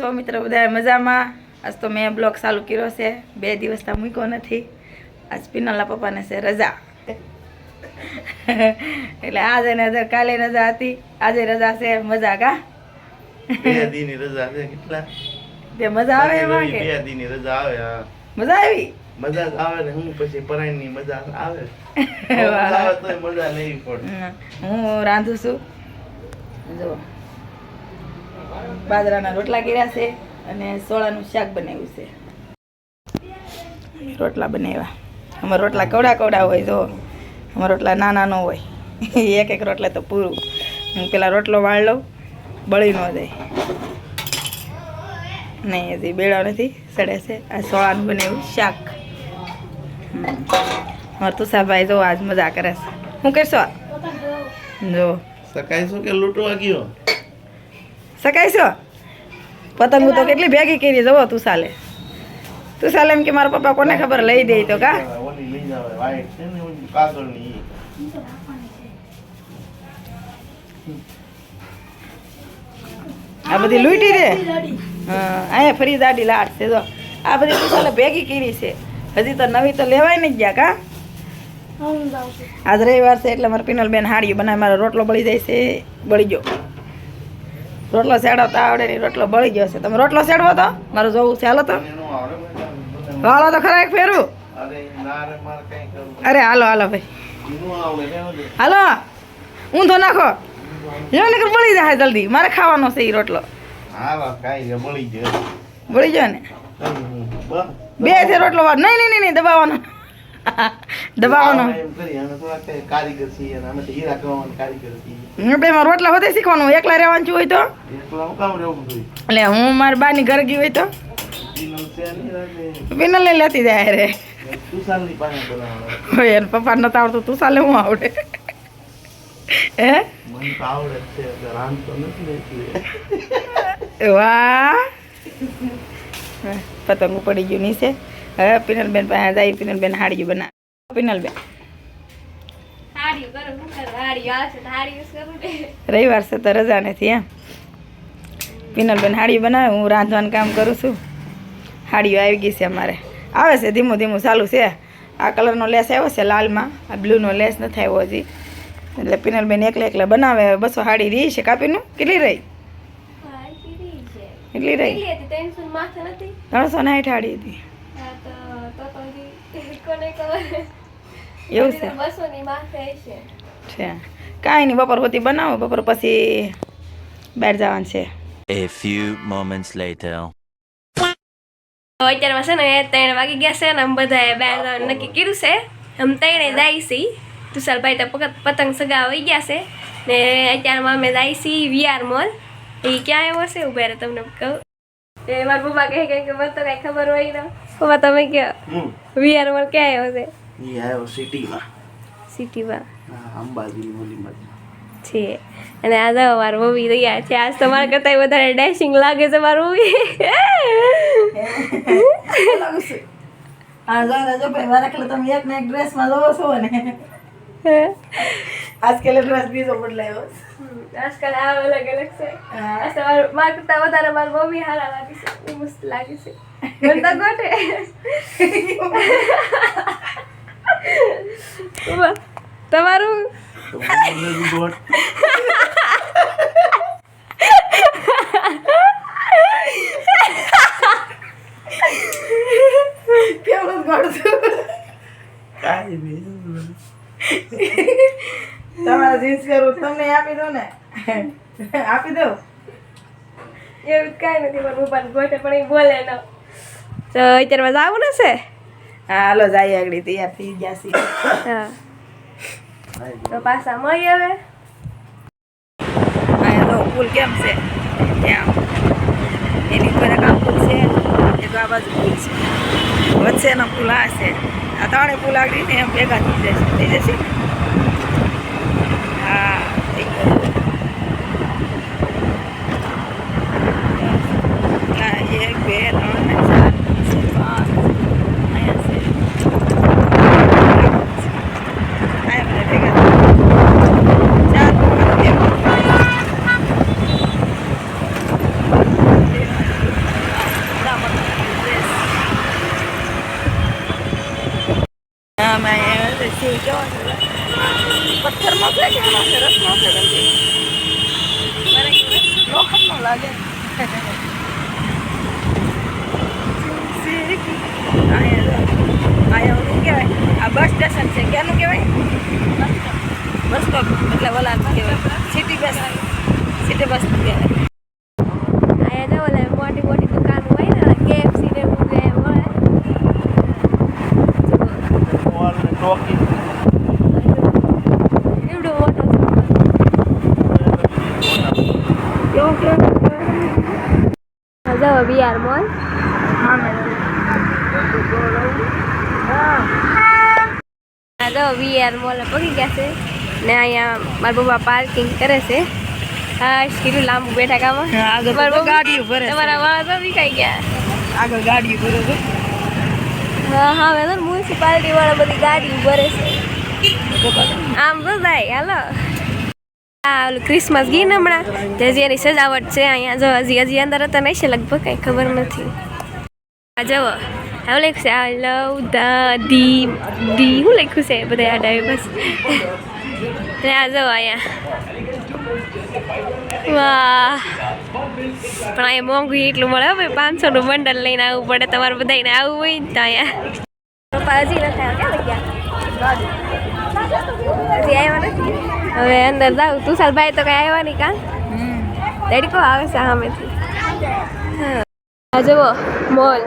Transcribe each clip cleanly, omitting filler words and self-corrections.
તો મિત્રો બધા મજામાં. આજ તો મેં બ્લોગ ચાલુ કર્યો છે, 2 દિવસથી મૂક્યો નથી. આજ પિનલના પપ્પાને છે રજા એટલે આજે ને કાલે રજા હતી, આજે રજા છે. મજા કા 2 દીની રજા છે. કેટલા તે મજા આવે એમાં કે 2 દીની રજા આવે. હા, મજા આવી. મજા આવે ને હું પછી પરાયણની મજા આવે. મજા આવે તો મજા લેવી પડે. હું રાંધું છું, જો બાજરાના રોટલા કર્યા છે અને સોળાનું શાક બનાવ્યું છે. રોટલા બનાવ્યા. અમારા રોટલા કવડા કવડા હોય, જો અમારા રોટલા નાના ન હોય. એક એક રોટલે તો પૂરું. હું પેલા રોટલો વાળ લઉં, બળી ન જાય. નહીં, હજી બેડો નથી, સડે છે. આ સોળાનું બનાવ્યું શાક. અમારા તુષાભાઈ જો આજ મજા કરે છે. શું કરશો? જો સકાય શું કે લૂંટવા ગયો? શકાય છો? પતંગો તો કેટલી ભેગી કરી. જવો તું સાલે એમ કે મારા પપ્પા કોને ખબર લઈ દે તો કા ઓલી લઈ જાવ વાઈટ છે ને ઓલી કાગળની. આ બધી લૂંટી દે. હા, અહીંયા ફરી દાડી લાટ છે. જો આ બધી તું સાલે ભેગી કરી છે. હજી તો નવી તો લેવાય નહીં ગયા કા. આજ રવિવાર છે એટલે મારે પિનલબેન હાડીઓ બનાવે. મારો રોટલો બળી જાય છે. બળી ગયો રોટલો સેડવતા આવડે નહીં, રોટલો બળી ગયો છે. તમે રોટલો સેડવો તો મારું જોવું છે. હાલો તો હાલો તો ખરા એક ફેરું. અરે હાલો હાલો ભાઈ, હાલો ઊંધો નાખો. જો નીકળ બળી જાય જલ્દી. મારે ખાવાનો છે એ રોટલો. બળી ગયો ને 2 છે રોટલો. નહીં નહીં નહીં દબાવવાનો દબાવવાનો. બેમાં રોટલા હોતે શીખવાનું. એકલા રહેવાનું હોય તો એટલે હું મારી બાની ઘર ગઈ હોય તો પિનલ લઈ લેતી જાય રે. એને પપ્પા નતા આવડતું, તું સાલે હું આવડે? હે વાહ, પતંગ પડી ગયું નીચે. હવે પિનલબેન પાસે જાય. પિનલબેન હાડીયું બનાવે. પિનલબેન રવિવાર છે તો રજા નથી એમ. પિનલબેન હાડીયું બનાવે, હું રાંધવાનું કામ કરું છું. હાડીઓ આવી ગઈ છે અમારે. આવે છે ધીમું ધીમું ચાલુ છે. આ કલરનો લેસ આવ્યો છે લાલમાં, આ બ્લુનો લેસ નથી આવ્યો હજી. એટલે પિનલબેન એકલે એકલે બનાવે. 200 હાડી રહી છે કાપીનું. કેટલી રહી? કેટલી રહી? 360 હાડી હતી. એવું છે? કાંઈ નહીં, બપોર હોતી બનાવો. બપોર પછી બહાર જવાનું છે. A few moments later. અત્યારમાં છે ને 3 વાગી ગયા છે ને અમે બધાએ બહાર જવાનું નક્કી કર્યું છે. અમે 3 જાય છીએ. તુષારભાઈ તો પતંગ સગા વહી ગયા છે ને અત્યારમાં અમે જાય છીએ VR મોલ. એ ક્યાં આવ્યો છે ઉભા રહે તમને કહું. એ મારા પપ્પા કહે કે મને તો કાંઈ ખબર હોય ને. પપ્પા તમે કહો VR મોલ ક્યાં આવ્યો છે? ઈ આવ્યો સિટીમાં. સિટીમાં અંબાજીની ઓલીમાં છે. અને આ દવા મારું મૂવી તૈયાર છે. આજ તમારા કરતાં વધારે ડેશિંગ લાગે છે મારું મૂવી. હા જો ભાઈ, મારા એટલે તમે એક ને એક ડ્રેસમાં જોવો છો ને. આજકાલ ડ્રેસ બીજો બદલાયો. આજકાલ આ અલગ અલગ છે. આજ તમારું મારા કરતાં વધારે મારું મૂવી સારા લાગે છે. મસ્ત લાગે છે. મને તો ગોઠે તમારું કેવું ગોળતું તમારા જીન્સ કરું તમને આપી દો ને. આપી દો. એવું કાંઈ નથી. મારું પપ્પાને ગોઠે પણ એ બોલે ન. તો અત્યારમાં જવું ને છે. હા હાલો જાય. આગળ તૈયાર થઈ ગયા છીએ. હા તો પાછા મળી હવે. અહીંયા તો પુલ કેમ છે ત્યાં એની ઉપર આ પુલ છે. એક આ બાજુ પુલ છે. વચ્ચેનો પુલ આ છે. આ 3 પુલ આગળ ને એમ ભેગા થઈ જશે. હા થઈ ગયું. 1 2 3 4 5 અહીંયા છે. ભેગા છે કેવો છે પથ્થરનો છે કે આનો છે રસનો છે ગમતી લોખંડનો લાગે અહીંયા શું કહેવાય આ બસ સ્ટેશન છે ક્યાંનું કહેવાય બસ સ્ટોપ એટલે ઓલા કહેવાય સિટી બસ કહેવાય અહીંયા જો ઓલા મોટી મોટી દુકાન હોય ને KFC ને એવું બધું મળે વોલ ને ટોકી એવડો મોટો જો VR મોલ આ જો VR મોલ પગી ગયા છે ને અહીંયા મારા પપ્પા પાર્કિંગ કરે છે હા કેટલું લાંબુ બેઠા કામાં આગળ તો ગાડી ઉભરે છે. તમારા વાળા તો વિકાઈ ગયા આગળ ગાડી ઉભરે છે હા હા મેં તો મ્યુનિસિપાલિટી વાળા બધી ગાડી ભરે છે આમ તો જાય હાલો આ ઓલું ક્રિસમસ ગઈ ને હમણાં તે હજી એની સજાવટ છે અહીંયા જો હજી અંદર હતા નહીં છે લગભગ કંઈ ખબર નથી આ જવો હવે લખ્યું છે આ લવ ધી શું લખ્યું છે બધા યાદ આવે બસ ને આ જવો અહીંયા વાહ પણ અહીંયા મોંઘું એટલું મળે હવે 500નું બંડલ લઈને આવવું પડે તમારે બધાને આવવું હોય ને તો અહીંયા પપ્પા હજી નથી આવ્યા ક્યાં લગ્યા હજી આવ્યા નથી હવે અંદર જાઉં તું ભાઈ તો કઈ આવ્યા નહીં કાં તડકો આવે છે સામેથી હા જુઓ મોલ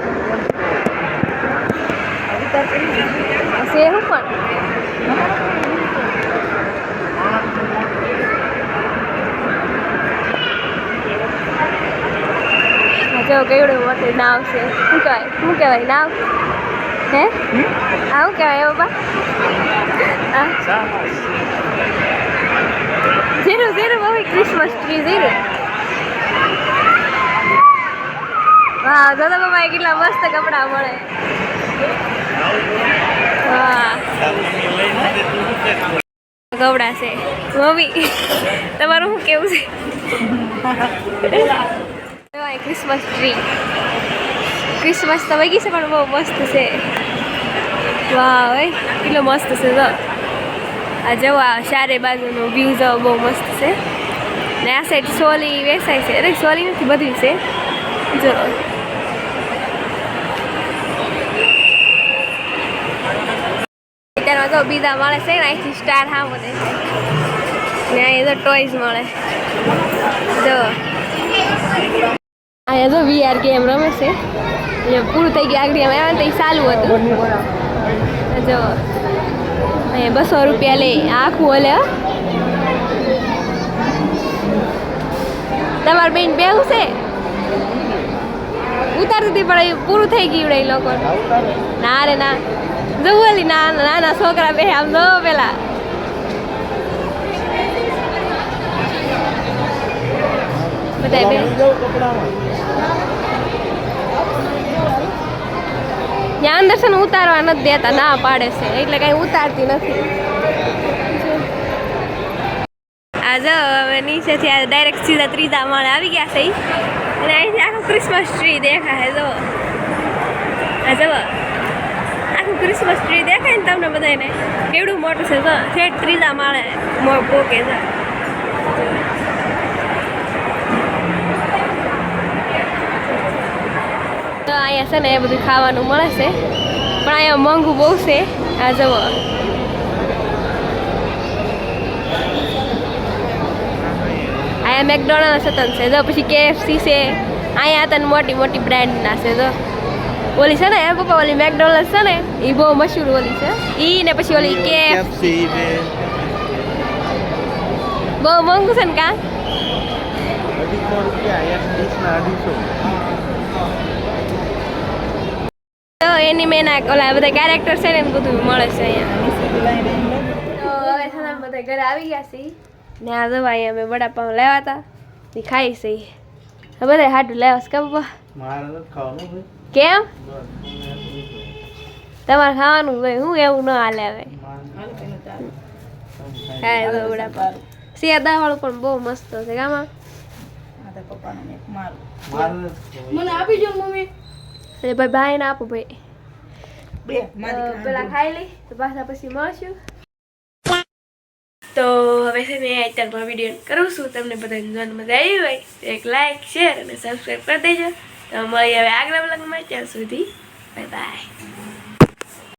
છે શું પણ જો કેવડું મોટી નાવ છે શું કહેવાય નાવ હે આવું કહેવાય બાબા જીરું મમ્મી ક્રિસમસ ટ્રી જીરું વાહ જો તો બાબા કેટલા મસ્ત કપડાં મળે વાહ કપડા છે મમ્મી તમારું શું કેવું છે ક્રિસમસ ટ્રી ક્રિસમસ તો વગી છે પણ બહુ મસ્ત છે વાહ ભાઈ કેટલો મસ્ત છે જો આ જવો આ ચારે બાજુનો વ્યૂ જવો બહુ મસ્ત છે ને આ સાઈડ સોલી વેસાય છે અરે સોલી નથી બધી છે જો અત્યારમાં તો બીજા મળે છે ને અહીંથી સ્ટાર હા મને ને અહીંયા તો ટોયઝ મળે જો અહીંયા જો VR ગેમ રમે છે એટલે પૂરું થઈ ગયું આગળ અમે આવ્યા ને તો એ ચાલુ હતું જો અહીંયા 200 રૂપિયા લે આખું ઓલે તમારી બેન બેવું છે ઉતારતી હતી પણ એ પૂરું થઈ ગયું એ લોકો ના રે ના જો ઓલી નાના છોકરા બે આમ જો પેલા બધા બે ત્યાં અંદર છે ને ઉતારવા નથી દેતા ના પાડે છે એટલે કઈ ઉતારતી નથી આ જો હવે નીચેથી આ ડાયરેક્ટ સીધા ત્રીજા માળે આવી ગયા છે અને અહીંથી આખું ક્રિસમસ ટ્રી દેખાય જો આ જો આખું ક્રિસમસ ટ્રી દેખાય ને તમને બધાને કેવડું મોટું છે જો ઠેઠ ત્રીજા માળે પોકે છે તો અહીંયા છે ને એ બધું ખાવાનું મળે છે પણ અહીંયા મોંઘું બહુ છે આ જવો અહીંયા મેકડોનલ્ડ સતન છે જો પછી KFC છે અહીંયા તને મોટી મોટી બ્રાન્ડના છે જો ઓલી છે ને એ પપ્પા ઓલી મેકડોનલ્ડ છે ને એ બહુ મશહૂર ઓલી છે ઈ ને પછી ઓલી KFC બહુ મોંઘું છે ને કા તો એની મેના ઓલા બધા કેરેક્ટર છે ને બધું મળે છે અહીંયા તો હવે છે ને બધા ઘરે આવી ગયા છે ને આ દવા અહીંયા અમે વડાપાઉં લેવા હતા એ ખાઈ છે બધા હાટું લેવા છે પપ્પા કેમ તમારે ખાવાનું હોય હું એવું ન હાલે હવે ખાય તો વડાપાઉં સિયા વાળું પણ બહુ મસ્ત છે ગામાં મને આપી જો મમ્મી અરે ભાઈ ભાઈને આપો ભાઈ બે મારી પેલા ખાઈ લઈ તો પાછા પછી મળશું. તો હવે છે ને અત્યારમાં વિડીયો કરું છું. તમને બધાને જોવાની મજા આવી હોય તો એક લાઈક શેર અને સબસ્ક્રાઈબ કરી દેજો. તો મળીએ હવે આગલા વ્લોગમાં. ત્યાં સુધી બાય બાય.